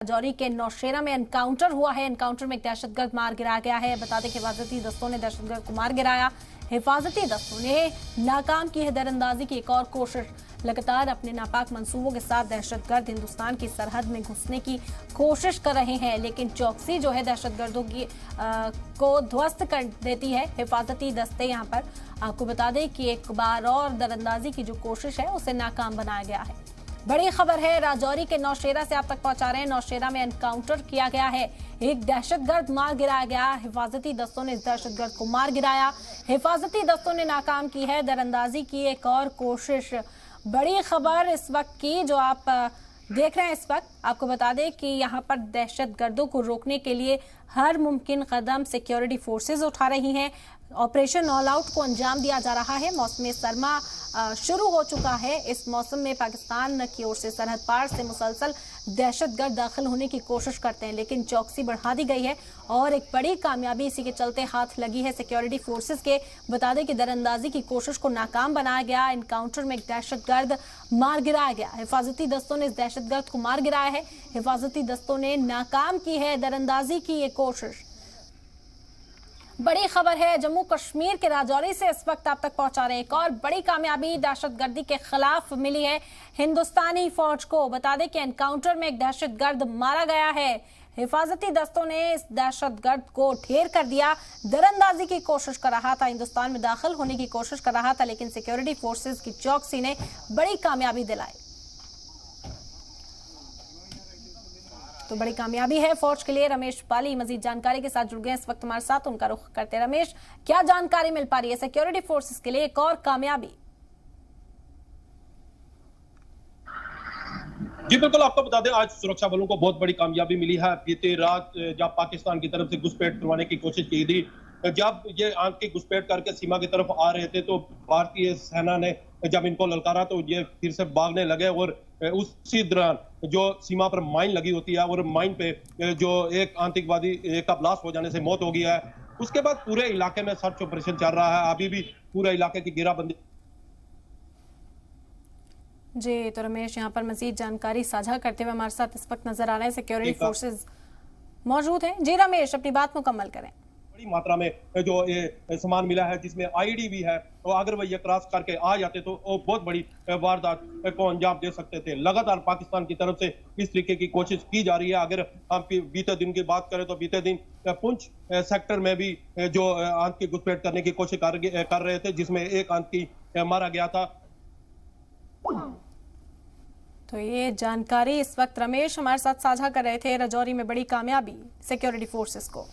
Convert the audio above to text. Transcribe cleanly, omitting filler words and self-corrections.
राजौरी के नौशेरा में एनकाउंटर हुआ है। एनकाउंटर में एक दहशतगर्द मार गिराया गया है। बता दें कि हिफाजती दस्तों ने दहशतगर्द को मार गिराया। हिफाजती दस्तों ने नाकाम की है दरअंदाजी की एक और कोशिश। लगातार अपने नापाक मंसूबों के साथ दहशतगर्द हिंदुस्तान की सरहद में घुसने की कोशिश कर रहे हैं, लेकिन चौकसी जो है दहशतगर्दों की को ध्वस्त कर देती है हिफाजती दस्ते। यहाँ पर आपको बता दें कि एक बार और दरअंदाजी की जो कोशिश है उसे नाकाम बनाया गया है। बड़ी खबर है, राजौरी के नौशेरा से आप तक पहुंचा रहे हैं। नौशेरा में एनकाउंटर किया गया है, एक दहशतगर्द मार गिराया गया। हिफाजती दस्तों ने इस दहशतगर्द को मार गिराया। हिफाजती दस्तों ने नाकाम की है दरअंदाजी की एक और कोशिश। बड़ी खबर इस वक्त की जो आप देख रहे हैं। इस वक्त आपको बता दें कि यहाँ पर दहशतगर्दों को रोकने के लिए हर मुमकिन कदम सिक्योरिटी फोर्सेज उठा रही हैं। ऑपरेशन ऑल आउट को अंजाम दिया जा रहा है। मौसम सरमा शुरू हो चुका है। इस मौसम में पाकिस्तान की ओर से सरहद पार से मुसलसल दहशतगर्द दाखिल होने की कोशिश करते हैं, लेकिन चौकसी बढ़ा दी गई है और एक बड़ी कामयाबी इसी के चलते हाथ लगी है सिक्योरिटी फोर्सेस के। बता दें कि दरअंदाजी की कोशिश को नाकाम बनाया गया। एनकाउंटर में एक दहशतगर्द मार गिराया गया। हिफाजती दस्तों ने इस दहशतगर्द को मार गिराया है। हिफाजती दस्तों ने नाकाम की है दरअंदाजी की ये कोशिश। बड़ी खबर है, जम्मू कश्मीर के राजौरी से इस वक्त आप तक पहुंचा रहे हैं। एक और बड़ी कामयाबी दहशतगर्दी के खिलाफ मिली है हिंदुस्तानी फौज को। बता दें कि एनकाउंटर में एक दहशतगर्द मारा गया है। हिफाजती दस्तों ने इस दहशतगर्द को ढेर कर दिया। दरअंदाजी की कोशिश कर रहा था, हिंदुस्तान में दाखिल होने की कोशिश कर रहा था, लेकिन सिक्योरिटी फोर्सेज की चौकसी ने बड़ी कामयाबी दिलाई। तो बड़ी कामयाबी है फौज के लिए। रमेश पाली मजीद जानकारी के साथ जुड़ गए इस वक्त हमारे साथ, उनका रुख करते हैं। रमेश, क्या जानकारी मिल पा रही है सिक्योरिटी फोर्सेस के लिए एक और कामयाबी? जी बिल्कुल, आपको बता दें आज सुरक्षा बलों को बहुत बड़ी कामयाबी मिली है। बीती रात जब पाकिस्तान की तरफ से घुसपैठ करवाने की कोशिश की थी, जब ये आंख की घुसपैठ करके सीमा की तरफ आ रहे थे तो भारतीय सेना ने जब इनको ललकारा तो ये फिर से भागने लगे और उसी दौरान जो सीमा पर माइन लगी होती है और माइन पे जो एक आतंकवादी का ब्लास्ट हो जाने से मौत हो गई है। उसके बाद पूरे इलाके में सर्च ऑपरेशन चल रहा है। अभी भी पूरे इलाके की घेराबंदी। जी, तो रमेश यहाँ पर मजीद जानकारी साझा करते हुए हमारे साथ इस वक्त नजर आ रहे हैं, सिक्योरिटी फोर्सेज मौजूद हैं। जी रमेश, अपनी बात मुकम्मल करें। बड़ी मात्रा में जो ये सामान मिला है, जिसमें आईडी भी है, तो अगर वह ये क्रॉस करके आ जाते तो वो बहुत बड़ी वारदात को अंजाम दे सकते थे। लगातार पाकिस्तान की तरफ से इस तरीके की कोशिश की जा रही है। अगर हम बीते दिन की बात करें तो बीते दिन पुंछ सेक्टर में भी जो आतंकी घुसपैठ करने की कोशिश कर रहे थे, जिसमें एक आतंकी मारा गया था। तो ये जानकारी इस वक्त रमेश हमारे साथ साझा कर रहे थे। राजौरी में बड़ी कामयाबी सिक्योरिटी फोर्सेस को।